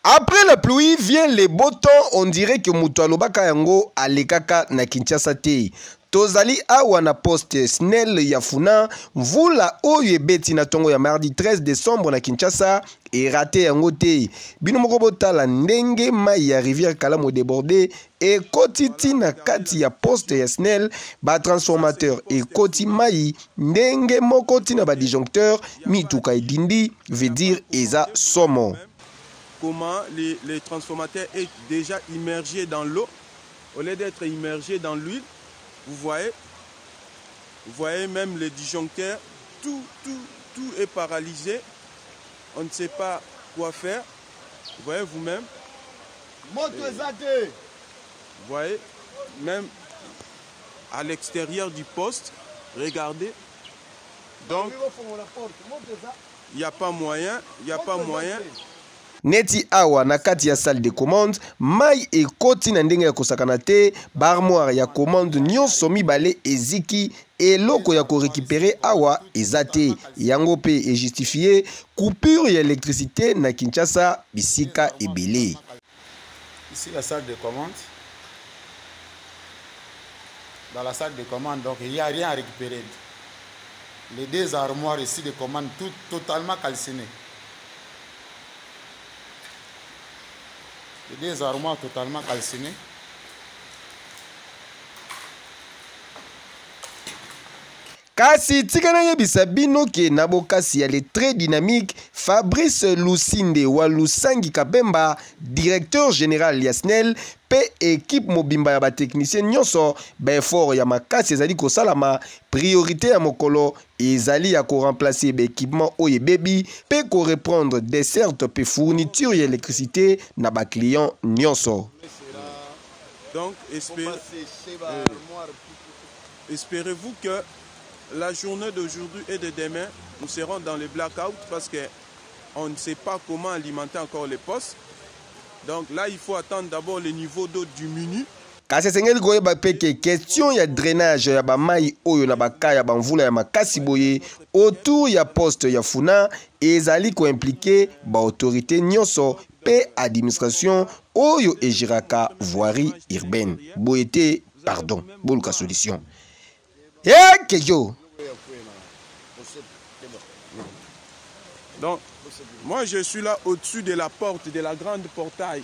Après la pluie vient les beaux temps, on dirait que Mutu alobaka yango alekaka na Kinshasa te. Tozali awa na poste SNEL ya Funa, mvula oyo ebeti na tongo ya mardi 13 décembre na Kinshasa et raté yango te. Bino moko botala ndenge mai ya rivière Kalamu débordé et kotiti na kati ya poste ya SNEL, ba transformateur et koti mai ndenge moko tina ba disjoncteur mituka edindi veut dire eza somo. Comment les transformateurs est déjà immergés dans l'eau, au lieu d'être immergés dans l'huile, vous voyez même les disjoncteurs, tout est paralysé, on ne sait pas quoi faire, vous voyez vous-même. Vous voyez, même à l'extérieur du poste, regardez, donc il n'y a pas moyen, Neti awa na kati ya salle de commande, mai ekoti na ndenge ya kosakana te, barmoire ya commande nyonso mibale eziki eloko ya ko récupérer awa ezate. Yango pe est justifié coupure ya électricité na Kinshasa bisika ebele. Ici la salle de commande. Dans la salle de commande, donc il n'y a rien à récupérer. Les deux armoires ici de commande, tout totalement calcinées. Les deux armoires totalement calcinées. Kasi tikana yebisa bino ke nabokasi ya le très dynamique Fabrice Lusinde wa Lusangi Kabemba, directeur général ya SNEL, pe équipe mobimba ya ba technicien nyonso, ba effort ya makasi ezali kosalama, priorité ya mokolo ezali ya ko remplacer ba équipement oye bebi, pe ko reprendre dessert pe fourniture ya électricité na ba client nyonso. Donc espérez-vous que la journée d'aujourd'hui et de demain, nous serons dans le blackout parce qu'on ne sait pas comment alimenter encore les postes. Donc là, il faut attendre d'abord le niveau d'eau diminue. Kasi sengeli koyeba peke question ya drainage ya ba mai oyo na bakaya ba mvula ya makasi boye autour ya poste ya Funa ezali ko impliquer ba autorité nyonso pe administration oyo ejiraka voirie urbaine. Boyete, pardon, boluka solution. Donc, moi je suis là au-dessus de la porte, de la grande portail.